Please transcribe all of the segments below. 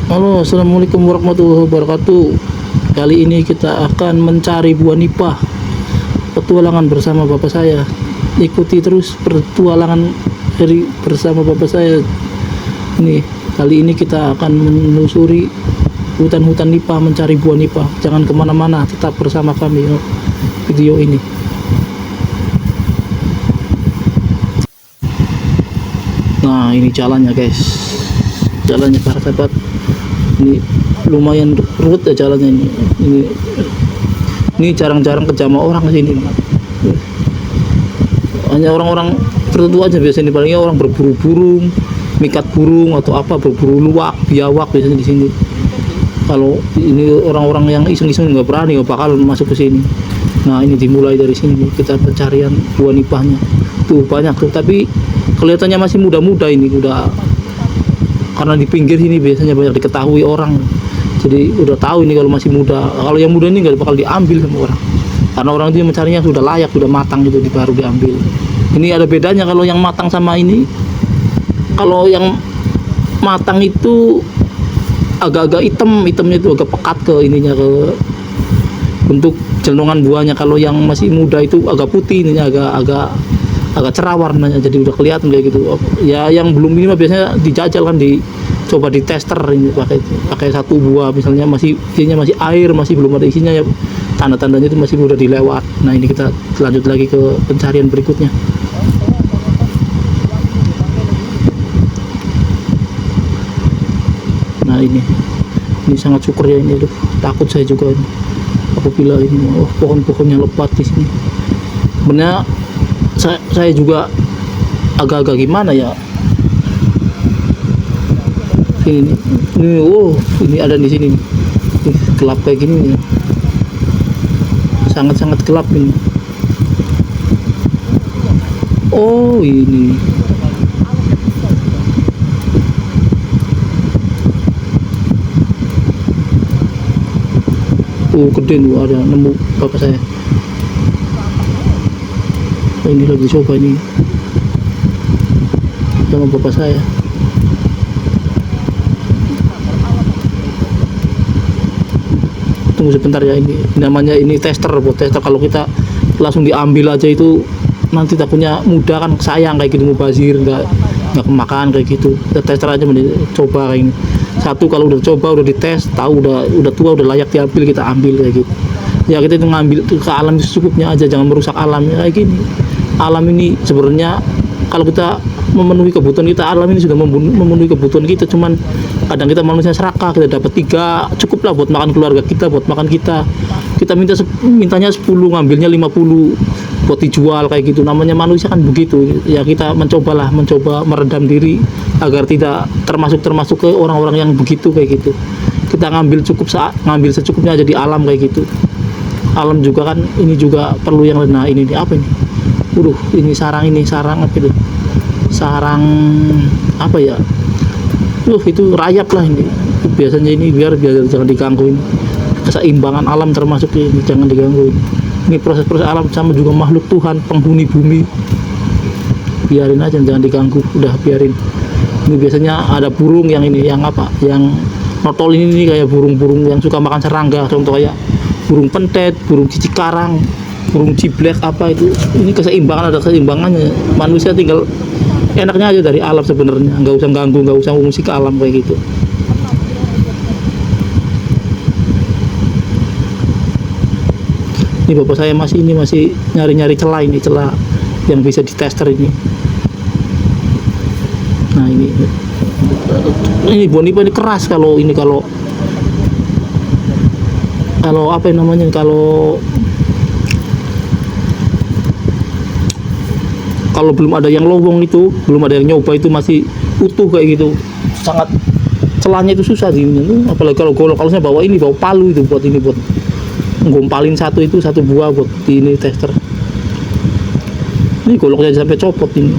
Halo, assalamualaikum warahmatullahi wabarakatuh. Kali ini kita akan mencari buah nipah. Petualangan bersama bapak saya. Ikuti terus petualangan dari bersama bapak saya. Ini kali ini kita akan menelusuri hutan-hutan nipah, mencari buah nipah. Jangan kemana-mana, tetap bersama kami video ini. Nah, ini jalannya guys. Jalannya para sahabat. Ini lumayan ruwet ya jalannya ini jarang-jarang kejama orang ke sini. Hanya orang-orang tertentu aja biasanya, palingnya orang berburu burung, mikat burung atau apa, berburu luwak, biawak biasanya di sini. Kalau ini orang-orang yang iseng-iseng nggak berani, nggak bakal masuk ke sini. Nah, ini dimulai dari sini kita pencarian buah nipahnya. Tuh banyak tuh, tapi kelihatannya masih muda-muda ini, udah karena di pinggir sini biasanya banyak diketahui orang, jadi udah tahu ini kalau masih muda. Kalau yang muda ini nggak bakal diambil sama orang, karena orang itu mencarinya sudah layak, sudah matang gitu, baru diambil. Ini ada bedanya kalau yang matang sama ini. Kalau yang matang itu agak-agak hitamnya itu agak pekat ke ininya, ke bentuk jelongan buahnya. Kalau yang masih muda itu agak putih, ininya agak cerah warnanya, jadi udah kelihatan kayak gitu. Ya yang belum ini mah biasanya dijajal kan, dicoba di tester ini, pakai satu buah misalnya, masih isinya masih air, masih belum ada isinya ya, tanda-tandanya itu masih udah dilewat. Nah, ini kita lanjut lagi ke pencarian berikutnya. Nah, ini sangat syukur ya ini. Aduh, takut saya juga ini apabila ini pohon-pohonnya lebat di sini. Sebenarnya saya juga agak-agak gimana ya, ini ini ada di sini nih. Gelap kayak gini nih, sangat-sangat gelap ini. Oh, ini gede tuh, ada nemu bapak saya. Ini lagi coba ini sama bapak saya. Tunggu sebentar ya, ini namanya ini tester, buat tester. Kalau kita langsung diambil aja itu nanti takutnya muda kan, sayang kayak gitu, mubazir, nggak kemakan kayak gitu. Kita tester aja, coba kayak ini. Satu kalau udah coba, udah dites, tahu udah tua, udah layak diambil, kita ambil kayak gitu. Ya kita itu ngambil ke alam secukupnya aja, jangan merusak alam kayak gini. Alam ini sebenarnya kalau kita memenuhi kebutuhan kita, alam ini sudah memenuhi kebutuhan kita. Cuman kadang kita manusia serakah, kita dapat 3 cukup lah buat makan keluarga kita, buat makan kita mintanya 10, ngambilnya 50 buat dijual kayak gitu. Namanya manusia kan begitu ya. Kita mencoba meredam diri agar tidak termasuk ke orang-orang yang begitu kayak gitu. Kita ngambil secukupnya aja di alam kayak gitu. Alam juga kan ini juga perlu yang lain. Nah, ini apa ini? Ini sarang apa itu? Sarang apa ya? Itu rayap lah ini. Biasanya ini biar jangan diganggu ini. Keseimbangan alam termasuk ini, jangan diganggu ini. Ini proses-proses alam, sama juga makhluk Tuhan, penghuni bumi. Biarin aja, jangan diganggu, udah biarin. Ini biasanya ada burung yang ini, yang apa? Yang notol ini kayak burung-burung yang suka makan serangga, contoh kayak burung pentet, burung cicik karang, burung ciblek apa itu. Ini keseimbangan, ada keseimbangannya. Manusia tinggal enaknya aja dari alam sebenarnya, nggak usah ganggu, nggak usah ngungsi ke alam kayak gitu. Ini bapak saya masih nyari-nyari celah yang bisa ditester ini. Nah, ini buah nipah ini keras. Kalau apa namanya, kalau belum ada yang lowong itu, belum ada yang nyoba, itu masih utuh kayak gitu, sangat celahnya itu susah sih. Apalagi kalau saya bawa palu itu buat ngompalin satu buah buat di ini tester. Ini goloknya sampai copot ini.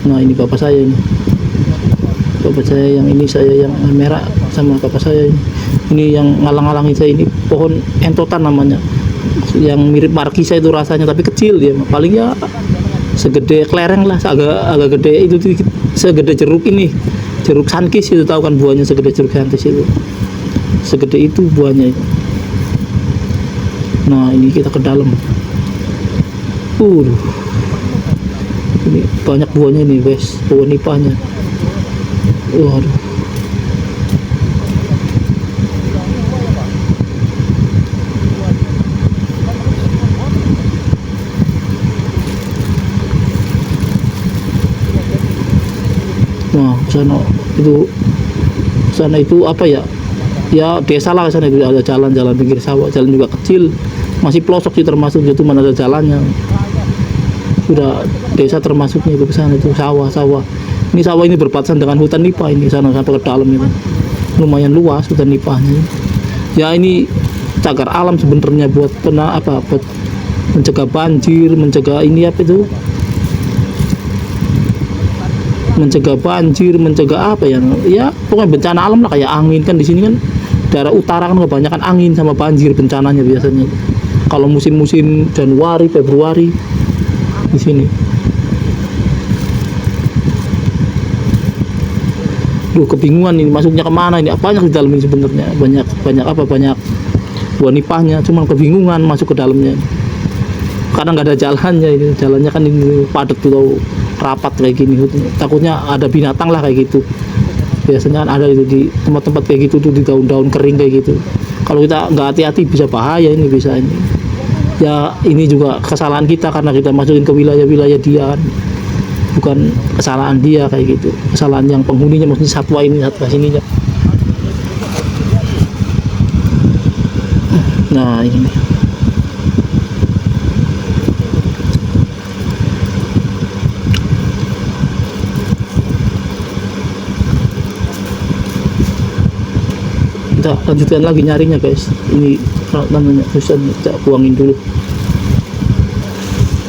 Nah, ini bapak saya ini. Bapak saya yang ini, saya yang merah sama bapak saya ini. Ini yang ngalang-ngalangi saya ini pohon entotan namanya, yang mirip markisa itu rasanya, tapi kecil dia, paling ya segede kelereng lah, agak gede itu sedikit, segede jeruk ini, jeruk sankis itu, tahu kan buahnya segede jeruk sankis itu, segede itu buahnya itu. Nah ini kita ke dalam, ini banyak buahnya ini guys, buah nipahnya. Waduh. Nah, sana itu apa ya? Ya desa lah, sana itu ada jalan-jalan pinggir sawah, jalan juga kecil, masih pelosok sih termasuk, itu mana ada jalannya. Sudah desa termasuknya itu, ke sana itu sawah-sawah. Ini sawah ini berbatasan dengan hutan nipah ini, sana sampai ke dalam itu. Lumayan luas hutan nipahnya. Ya ini cagar alam sebenarnya, buat buat mencegah banjir, mencegah ini apa itu? Mencegah banjir, mencegah apa ya? Ya pokoknya bencana alam lah, kayak angin kan di sini kan daerah utara kan kebanyakan angin sama banjir bencananya biasanya. Kalau musim-musim Januari, Februari di sini. Duh, kebingungan ini masuknya kemana ini? Banyak di dalam ini sebenarnya, banyak buah nipahnya, cuman kebingungan masuk ke dalamnya. Karena nggak ada jalannya ini, jalannya kan ini padat tuh, rapat kayak gini, takutnya ada binatang lah kayak gitu. Biasanya kan ada itu di tempat-tempat kayak gitu tuh, di daun-daun kering kayak gitu. Kalau kita nggak hati-hati bisa bahaya ini, bisa ini. Ya ini juga kesalahan kita karena kita masukin ke wilayah-wilayah dia kan. Bukan kesalahan dia kayak gitu, kesalahan yang penghuninya, maksudnya satwa ini, satwa sininya. Nah ini kita lanjutkan lagi nyarinya guys. Ini namanya susah, kita buangin dulu.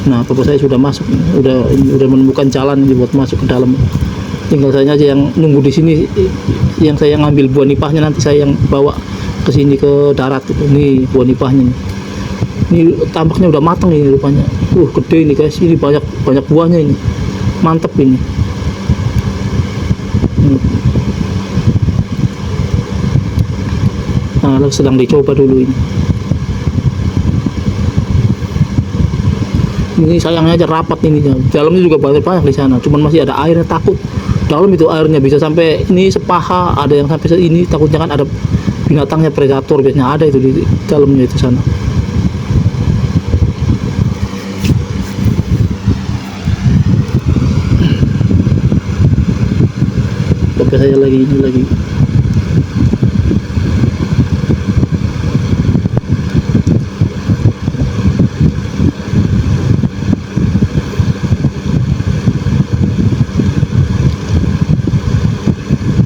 Nah, bapak saya sudah masuk, udah menemukan jalan ini buat masuk ke dalam. Tinggal saya aja yang nunggu di sini, yang saya ngambil buah nipahnya, nanti saya yang bawa ke sini ke darat itu. Nih buah nipahnya nih. Ini tampaknya udah matang ini rupanya. Gede ini guys, ini banyak buahnya ini. Mantep ini. Nah, sedang dicoba dulu ini. Ini sayangnya aja rapat ini, dalamnya juga banyak di sana, cuman masih ada airnya, takut dalam itu airnya bisa sampai ini sepaha, ada yang sampai ini, takutnya kan ada binatangnya, predator biasanya ada itu di dalamnya itu sana. Oke, saya lagi ini lagi.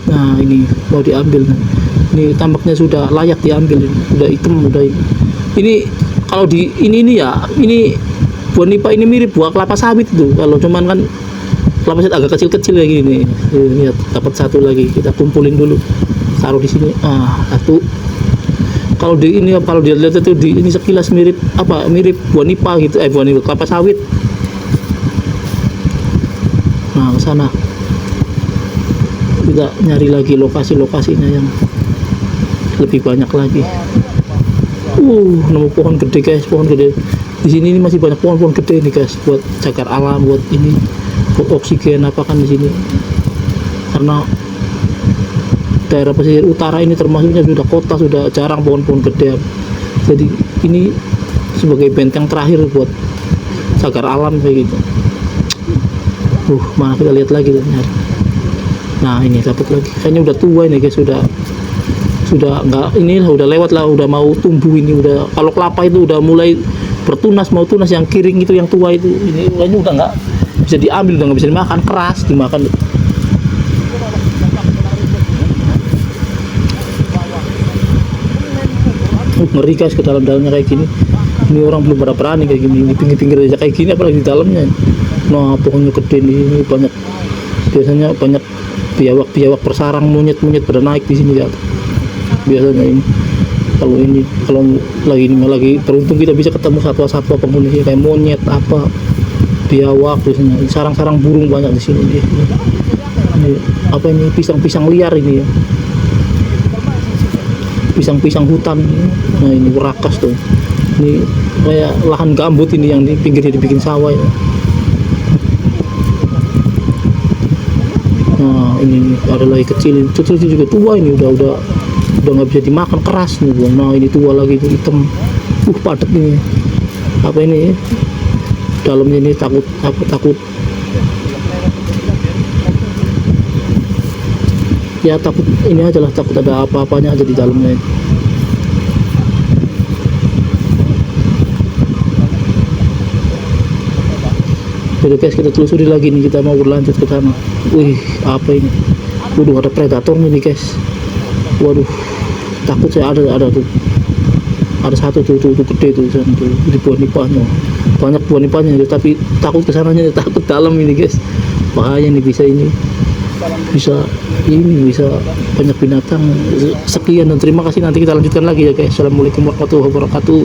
Nah ini mau diambil, ini tampaknya sudah layak diambil, udah hitam, udah ini kalau di ini ya, ini buah nipah ini mirip buah kelapa sawit itu. Kalau cuman kan kelapa sawit agak kecil-kecil kayak gini. Lihat, dapat satu lagi, kita kumpulin dulu, taruh di sini. Satu. Kalau di ini, kalau dilihat itu di ini sekilas mirip buah nipah gitu, buah nipah kelapa sawit. Nah ke sana kita nyari lagi lokasi-lokasinya yang lebih banyak lagi. Nemu pohon gede guys, pohon gede. Di sini ini masih banyak pohon-pohon gede nih guys, buat cagar alam, buat ini, buat oksigen apa kan di sini. Karena daerah pesisir utara ini termasuknya sudah kota, sudah jarang pohon-pohon gede. Jadi ini sebagai benteng terakhir buat cagar alam kayak gitu. Mana kita lihat lagi nyari. Nah ini dapat lagi, kayaknya udah tua ini guys, sudah nggak, ini udah lewat lah, udah mau tumbuh ini, udah, kalau kelapa itu udah mulai bertunas, mau tunas, yang kiring itu, yang tua itu, ini kayaknya udah nggak bisa diambil, udah nggak bisa dimakan, keras dimakan. Ngeri guys, ke dalamnya kayak gini. Ini orang belum pada berani kayak gini, di pinggir-pinggir aja kayak gini, apalagi di dalamnya. Nah pohonnya gede ini banyak, biasanya banyak biawak bersarang, monyet pada naik di sini ya. biasanya ini. Kalau lagi beruntung kita bisa ketemu satwa-satwa penghuni kayak monyet apa, biawak biasanya. Sarang-sarang burung banyak di sini. Ini apa ini, pisang-pisang liar ini ya, pisang-pisang hutan. Nah ini rakas tuh, ini kayak lahan gambut ini yang di pinggirnya dibikin sawah ya. Nah ini ada lagi kecil juga tua, ini udah nggak bisa dimakan, keras nih. Nah ini tua lagi itu hitam, padat nih. Apa ini dalamnya ini takut ya, takut ini aja lah, takut ada apa-apanya aja di dalamnya. Jadi guys, kita telusuri lagi nih, kita mau berlanjut ke sana. Wih, apa ini? Waduh, ada predator nih guys. Waduh, takut saya. Ada tuh, ada satu tuh gede tuh sana tuh, di buah nipahnya, banyak buah nipahnya, tapi takut kesananya, takut dalam ini guys, bahaya nih, bisa banyak binatang. Sekian dan terima kasih, nanti kita lanjutkan lagi ya guys. Assalamualaikum warahmatullahi wabarakatuh.